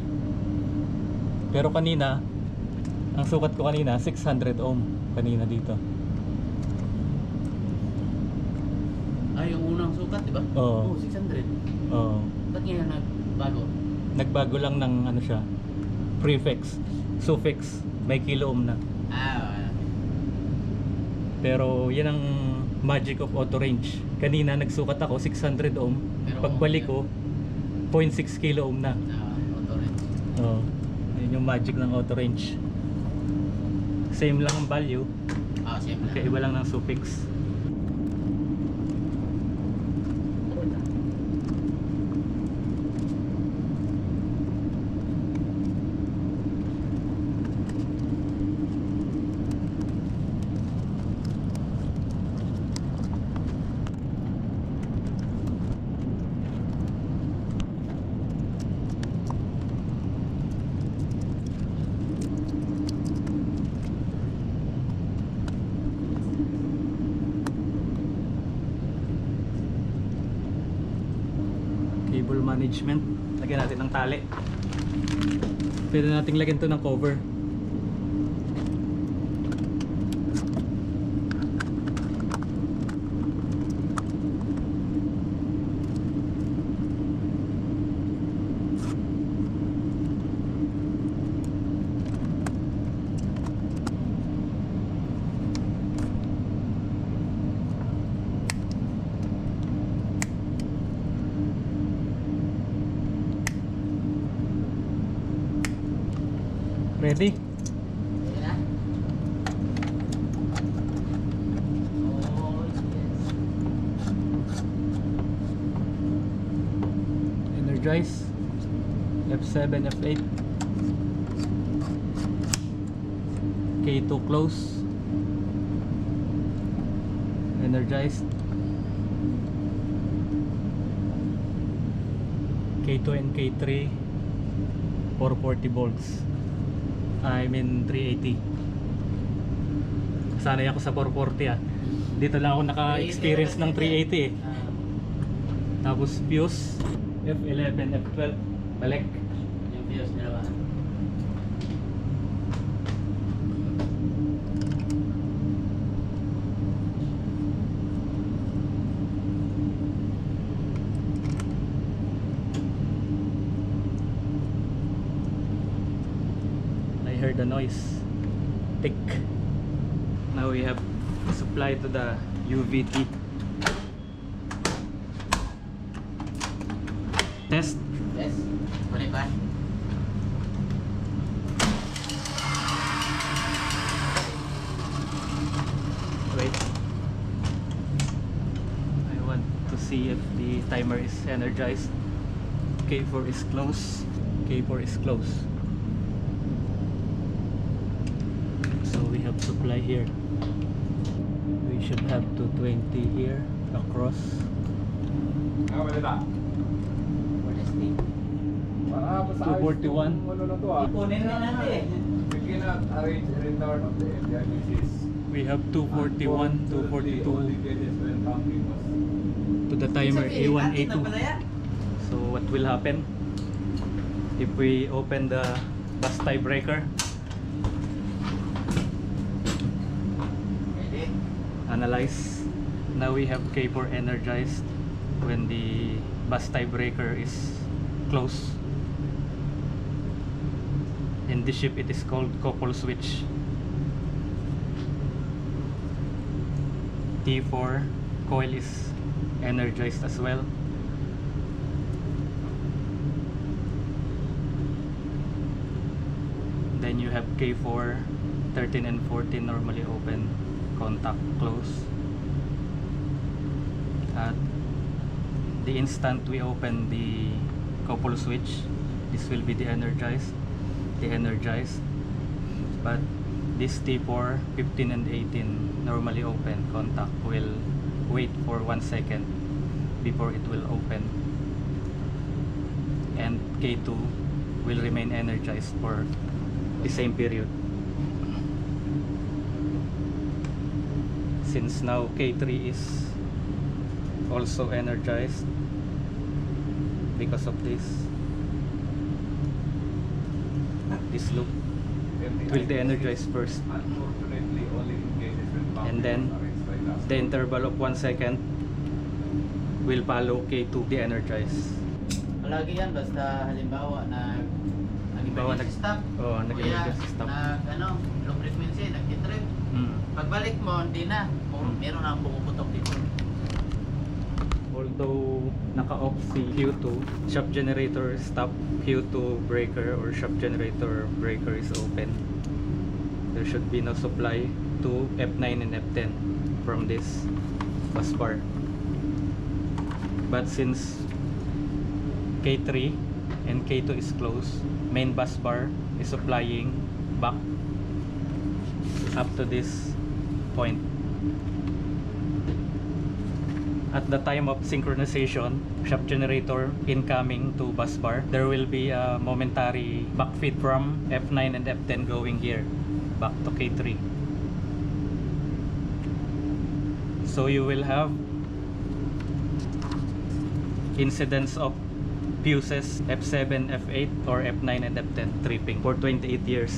Pero kanina, ang sukat ko kanina 600 ohm kanina dito. Yung unang sukat, di ba? Oo. 600. Oo. Ba't ngayon nagbago? Nagbago lang ng ano siya, prefix, suffix, may kilo ohm na. Pero yan ang magic of auto range. Kanina nagsukat ako 600 ohm, Pero pagbalik ko 0.6 kilo ohm na. Auto range. Oo. Yun yung magic ng auto range. Same lang ang value, Same lang. kaiba lang ng suffix. Cable management, lagyan natin ng tali. Pwede nating lagyan to ng cover. Ready? Ayan na. Oh, yes. Energize. F7, F8. K2 close. Energized. K2 and K3 440 volts. I mean 380. Sanay ako sa 440 ah. Dito lang ako naka-experience ng 380 eh. Tapos fuse F11, F12 balik. Yung fuse nila ba? heard the noise. Tick. Now we have supply to the UVT. Test. Yes. Boleh ba? Wait. I want to see if the timer is energized. K4 is close. K4 is close. So we have supply here. We should have 220 here across. Ano ba nila? Para basta 241. Ano na to ah. Ipunin na natin. We cannot arrange a return of the area which is We have 241, 242 to the timer A1, A2. So what will happen if we open the bus tiebreaker? Analyze. Now we have K4 energized when the bus tiebreaker is closed. In this ship it is called couple switch. T4 coil is energized as well. Then you have K4 13 and 14 normally open, contact close. At the instant we open the couple switch, this will be de-energized, but this T4 15 and 18 normally open, contact will wait for 1 second before it will open, and K2 will remain energized for the same period. Since now K3 is also energized because of this loop, it will de-energize first, Unfortunately, only in cases when and then the interval of 1 second will follow K2 de-energize. Palagi yan, basta halimbawa Halimbawa, stop. Oo, nag-emergency stop. Low frequency, nag-trip. Pagbalik mo, hindi na. Meron na pumuputok dito. Although naka-off si Q2, shop generator stop, Q2 breaker or shop generator breaker is open. There should be no supply to F9 and F10 from this bus bar. But since K3 and K2 is closed, main bus bar is supplying back up to this point. At the time of synchronization, shop generator incoming to bus bar, there will be a momentary backfeed from F9 and F10 going here back to K3. So you will have incidents of fuses F7, F8 or F9 and F10 tripping for 28 years.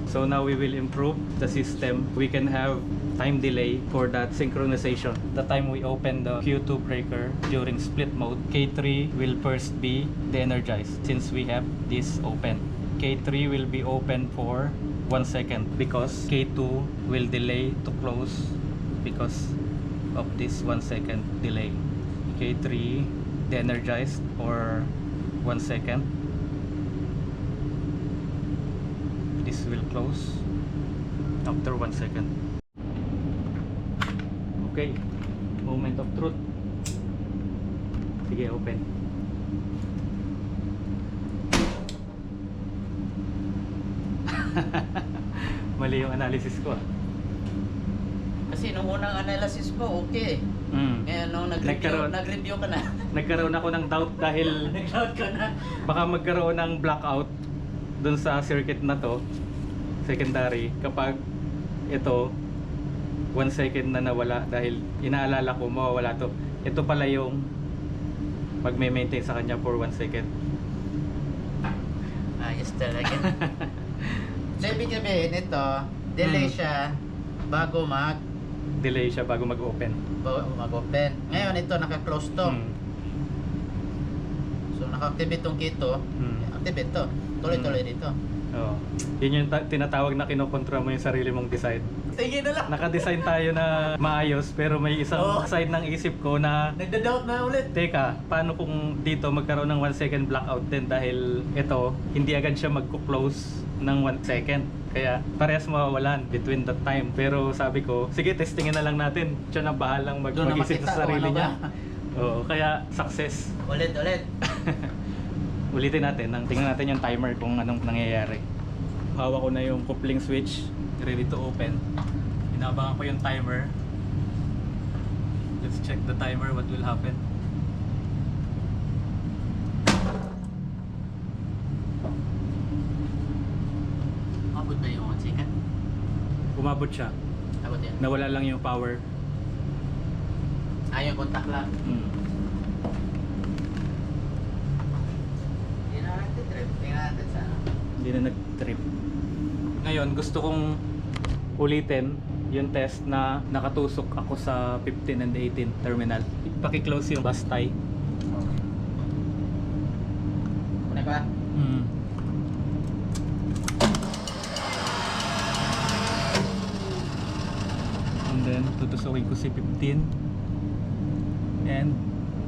So now we will improve the system. We can have time delay for that synchronization. The time we open the Q2 breaker during split mode, K3 will first be de-energized since we have this open. K3 will be open for 1 second because K2 will delay to close because of this 1 second delay. K3 de-energized for 1 second. This will close after 1 second. Okay, moment of truth. Sige, open. Mali yung analysis ko. Kasi nung unang analysis ko, okay. Ngayon nung nag-review ka na. Nagkaroon ako ng doubt dahil Nag-doubt ka na. baka magkaroon ng blackout dun sa circuit na to, secondary, kapag ito 1 second na nawala dahil inaalala ko mawawala to. Ito pala yung pag may maintain sa kanya for 1 second. Ayos talaga. So ibig sabihin ito, delay siya bago Delay siya bago mag-open. mag-open. Ngayon ito naka-close to. So naka-activate tong kito. Activate to. Tuloy-tuloy dito. Oo. Yun yung tinatawag na kinokontra mo yung sarili mong design. Sige na lang. Naka-design tayo na maayos pero may isang side ng isip ko na Nagda-doubt na ulit. teka, paano kung dito magkaroon ng 1 second blackout din dahil ito, hindi agad siya magko-close ng 1 second. Kaya parehas mawawalan between that time. Pero sabi ko, sige, testingin na lang natin. Siya na bahalang Doon na mag-isip makita sa sarili kung ano niya. ba. Oo, kaya success. Ulit. Ulitin natin, tingnan natin yung timer kung anong nangyayari. Hawak ko na yung coupling switch, ready to open. Inabangan ko yung timer. Let's check the timer, what will happen. Abot na yung 1 second. Umabot siya, Abot yan. nawala lang yung power. Yung contact lang. Hindi na natin trip. Tingnan natin sa Hindi na nag-trip. Ngayon, gusto kong ulitin yung test na nakatusok ako sa 15 and 18 terminal. Paki-close yung bus tie. Una ba? And then, tutusokin ko si 15 and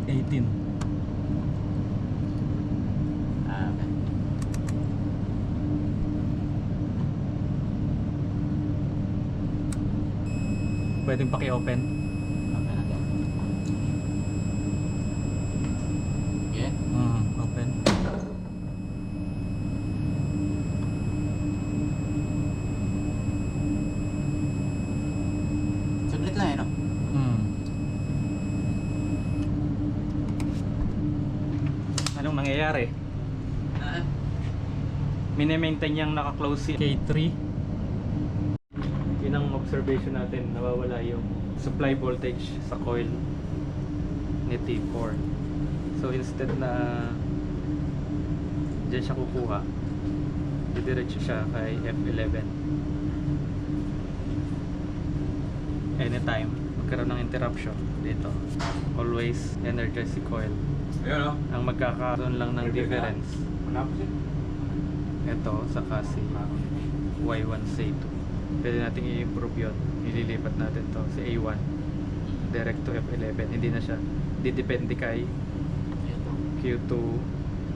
18. Okay. Pwedeng paki-open. Okay natin. Okay. Open. Saglit lang no? Anong nangyayari? Mini-maintain niyang naka-close si K3. Yun ang observation natin, nawawala yung supply voltage sa coil ni T4. So instead na dyan siya kukuha, didiretso siya kay F11. Anytime magkaroon ng interruption dito, always energize si coil. Ayun, no? Ang magkakaroon lang ng difference ito saka si Y1 sa A2. Pwede natin i-improve yun. Ililipat natin to si A1 direct to F11. Hindi na siya didepende kay Q2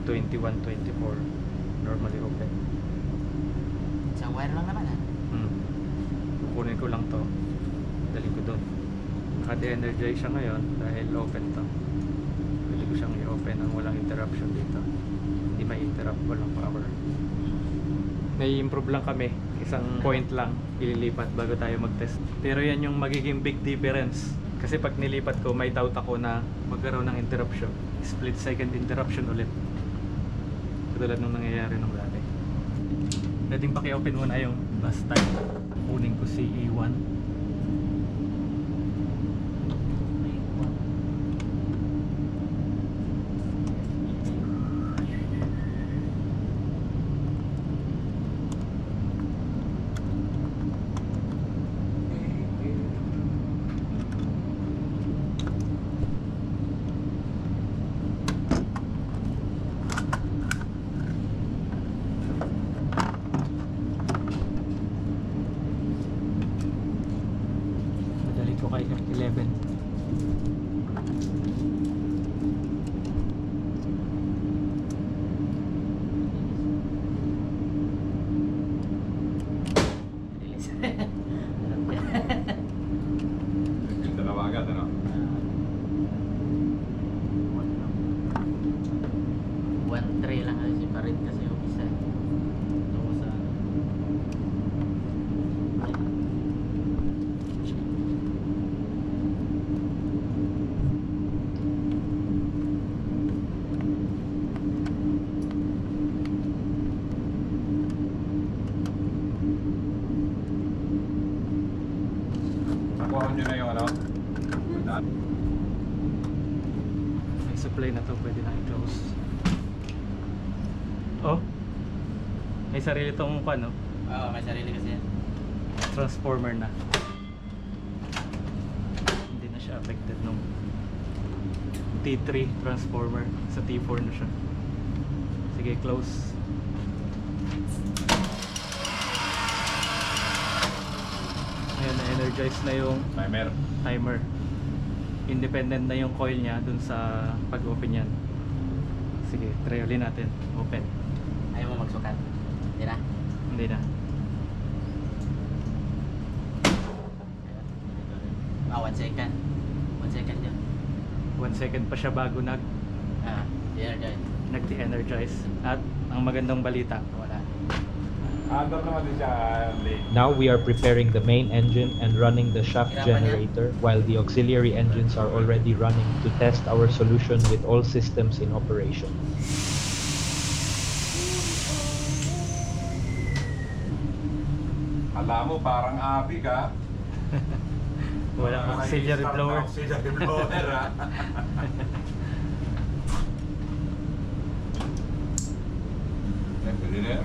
21-24 normally open. Isang wire lang naman Kukunin ko lang to, dali ko doon. Naka-de-energize siya ngayon dahil open to. Pwede ko siyang i-open ang walang interruption dito. Hindi ma-interrupt, walang power. May improve lang kami, isang point lang ililipat bago tayo mag-test. Pero yan yung magiging big difference. Kasi pag nilipat ko, may doubt ako na magkaroon ng interruption. Split second interruption ulit. Katulad nung nangyayari nung dati. Pwedeng paki-open muna yung bus type. Kunin ko si A1. Madali ko kay F11. Yung dalawa agad, ano? 1-3 lang kasi pa rin kasi yung isa. Ito ko sa Nakuha nyo na yung ano? May supply na to, pwede na i-close. Oh, may sarili tong ano, Oo, may sarili kasi yan. transformer na. Hindi na siya affected nung T3 transformer. Sa T4 na siya. Sige, close. naka-energize na yung Timer. timer. Independent na yung coil niya dun sa pag-open yan. Sige, try ulit natin. Open. Ayaw mo magsukat. Hindi na. Hindi na. Ah, 1 second. 1 second yun. 1 second pa siya bago Energize. nag-energize. At ang magandang balita, Wala. Under naman din siya, late. Now we are preparing the main engine and running the shaft Hirapan niya. generator while the auxiliary engines are already running to test our solution with all systems in operation. Alam mo, parang abig ha. walang auxiliary blower. Auxiliary blower ha. Pwede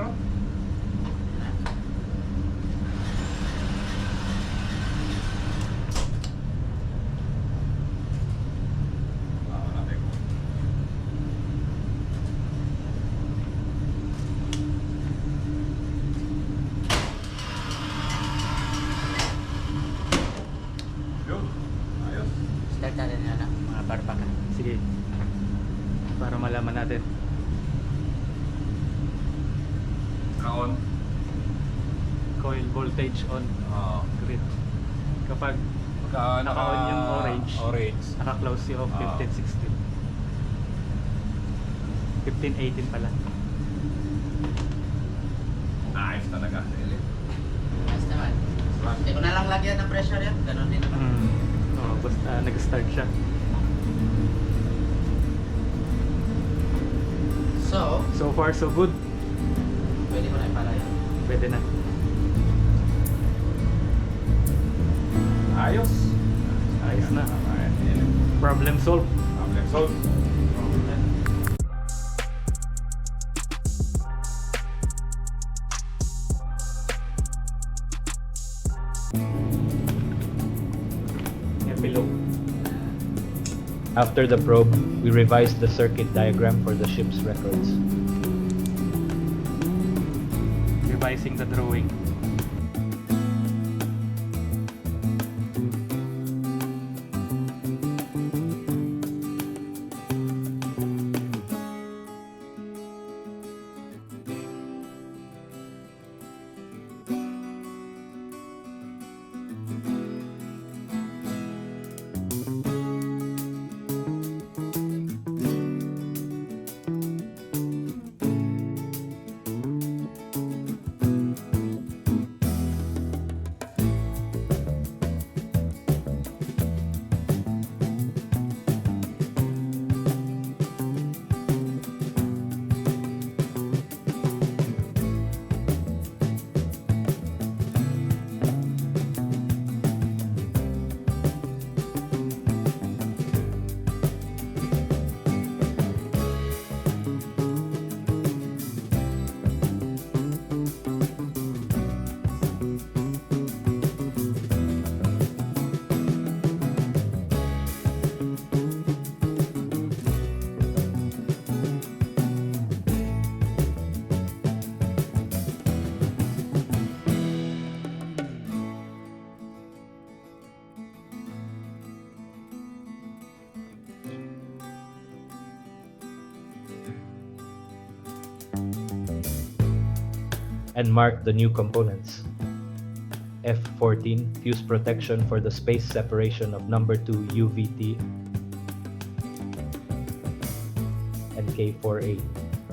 Yun. Ayos. Start natin yan mga barbaka. Sige. Para malaman natin. Naka-on. Coil voltage on. Oo. Grid. Kapag Pagka naka-on yung orange. Orange. naka-close yung 15-16. 15-18 pala. Ayos talaga. Nice naman. Hindi ko na lang lagyan ng pressure yan. Ganon din naman. Oh, basta nag-start siya. So, far so good. pwede mo na ipala yan. Pwede na. Ayos. Ayos na. Ayos. Problem solved. Problem solved. Below. After the probe, we revised the circuit diagram for the ship's records. Revising the drawing. And mark the new components. F14 fuse protection for the space separation of number 2 UVT and K48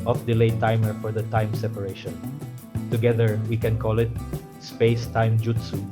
off delay timer for the time separation. Together we can call it space time jutsu.